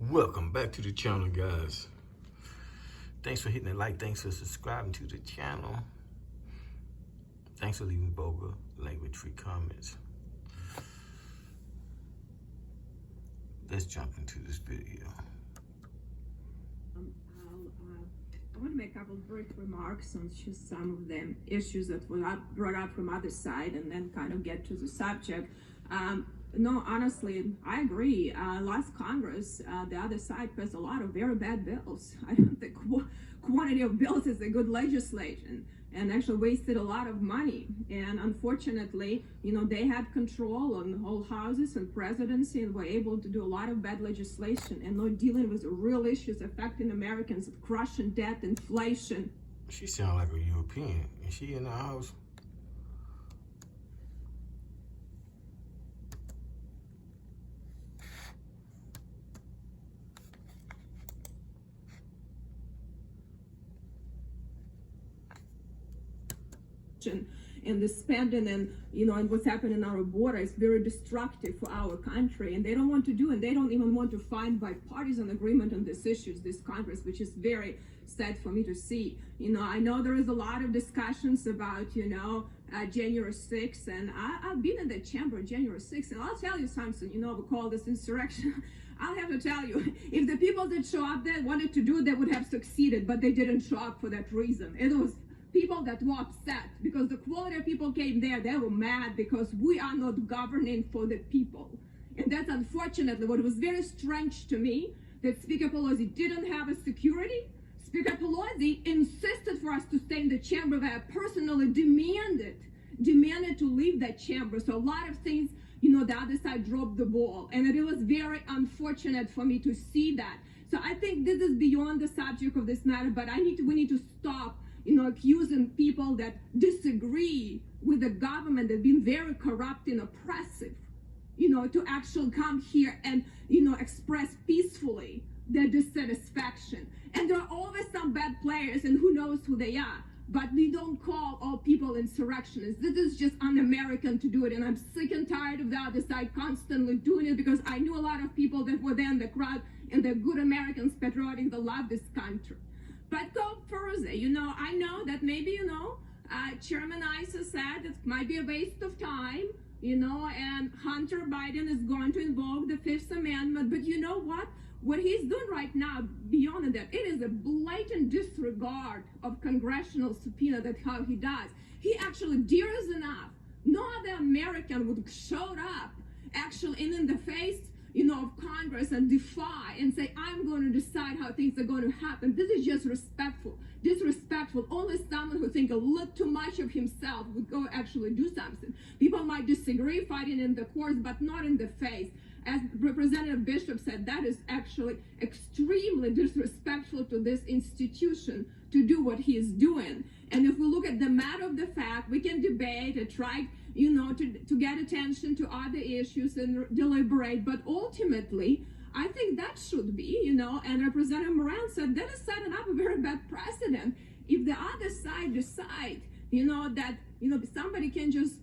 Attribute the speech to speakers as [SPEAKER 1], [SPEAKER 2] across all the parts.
[SPEAKER 1] Welcome back to the channel, guys. Thanks for hitting the like. Thanks for subscribing to the channel. Thanks for leaving vulgar language-free comments. Let's jump into this video.
[SPEAKER 2] I want to make a couple of brief remarks on just some of the issues that were brought up from other side, and then kind of get to the subject. No, honestly, I agree. Last Congress, the other side passed a lot of very bad bills. I don't think quantity of bills is a good legislation, and actually wasted a lot of money. And unfortunately, they had control on the whole houses and presidency, and were able to do a lot of bad legislation and not dealing with the real issues affecting Americans, crushing debt, inflation.
[SPEAKER 1] She sounds like a European. Is she in the house?
[SPEAKER 2] And the spending and what's happening in our border is very destructive for our country, and they don't want to do, and they don't even want to find bipartisan agreement on these issues, this Congress, which is very sad for me to see. I know there is a lot of discussions about January 6th, and I've been in the chamber January 6th, and I'll tell you something. We call this insurrection. I'll have to tell you, if the people that show up there wanted to do it, they would have succeeded, but they didn't show up for that reason. It was people that were upset because the quality of people came there. They were mad because we are not governing for the people. And that's unfortunately what was very strange to me, that Speaker Pelosi didn't have a security. Speaker Pelosi insisted for us to stay in the chamber, where I personally demanded to leave that chamber. So a lot of things, the other side dropped the ball. And it was very unfortunate for me to see that. So I think this is beyond the subject of this matter, but we need to stop accusing people that disagree with the government, that have been very corrupt and oppressive, to actually come here and, express peacefully their dissatisfaction. And there are always some bad players, and who knows who they are, but we don't call all people insurrectionists. This is just un-American to do it, and I'm sick and tired of the other side constantly doing it, because I knew a lot of people that were there in the crowd, and they're good Americans, patriotic, that love this country. But go further, I know that maybe, Chairman Issa said it might be a waste of time, and Hunter Biden is going to invoke the Fifth Amendment. But you know what? What he's doing right now, beyond that, it is a blatant disregard of congressional subpoena. That's how he does. He actually dares enough. No other American would show up actually in the face of Congress and defy and say, I'm going to decide how things are going to happen. This is just disrespectful. Only someone who thinks a little too much of himself would go actually do something. People might disagree, fighting in the courts, but not in the face. As Representative Bishop said, that is actually extremely disrespectful to this institution to do what he is doing. And if we look at the matter of the fact, we can debate and try, to get attention to other issues and deliberate, but ultimately, I think that should be, and Representative Moran said that is setting up a very bad precedent. If the other side decide, that, somebody can just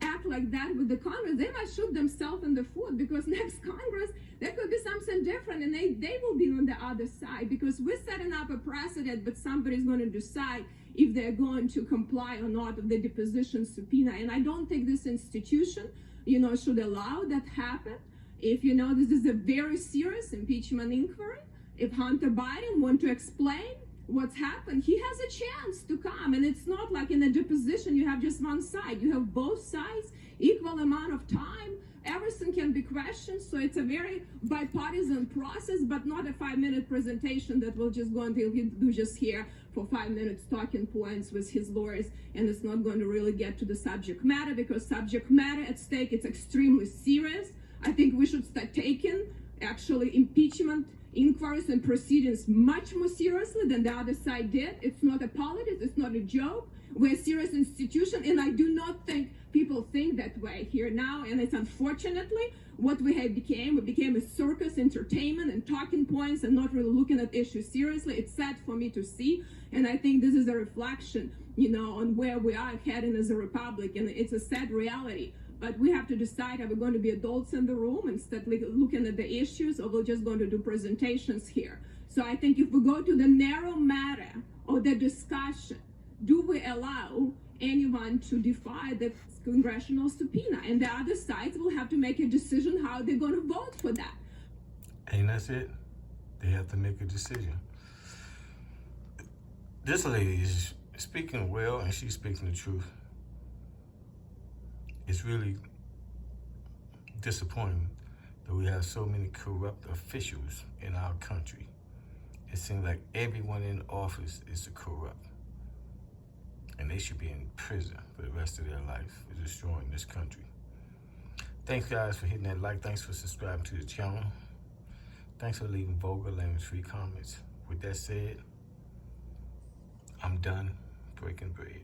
[SPEAKER 2] act like that with the Congress, they might shoot themselves in the foot, because next Congress, there could be something different, and they will be on the other side, because we're setting up a precedent, but somebody's going to decide if they're going to comply or not with the deposition subpoena. And I don't think this institution, should allow that happen. If, this is a very serious impeachment inquiry, if Hunter Biden want to explain what's happened, he has a chance to come. And it's not like in a deposition you have just one side. You have both sides, equal amount of time. Everything can be questioned. So it's a very bipartisan process, but not a 5-minute presentation that we'll just go until he do just here for 5 minutes talking points with his lawyers. And it's not going to really get to the subject matter, because subject matter at stake, it's extremely serious. I think we should start taking actually impeachment inquiries and proceedings much more seriously than the other side did. It's not a politics, it's not a joke. We're a serious institution, and I do not think people think that way here now. And it's unfortunately what we became a circus, entertainment and talking points, and not really looking at issues seriously. It's sad for me to see, and I think this is a reflection, on where we are heading as a republic, and it's a sad reality. But we have to decide, are we going to be adults in the room and start looking at the issues, or we're just going to do presentations here? So I think if we go to the narrow matter of the discussion, do we allow anyone to defy the congressional subpoena? And the other sides will have to make a decision how they're going to vote for that.
[SPEAKER 1] And that's it. They have to make a decision. This lady is speaking well, and she's speaking the truth. It's really disappointing that we have so many corrupt officials in our country. It seems like everyone in office is corrupt. And they should be in prison for the rest of their life for destroying this country. Thanks, guys, for hitting that like. Thanks for subscribing to the channel. Thanks for leaving vulgar, language-free comments. With that said, I'm done breaking bread.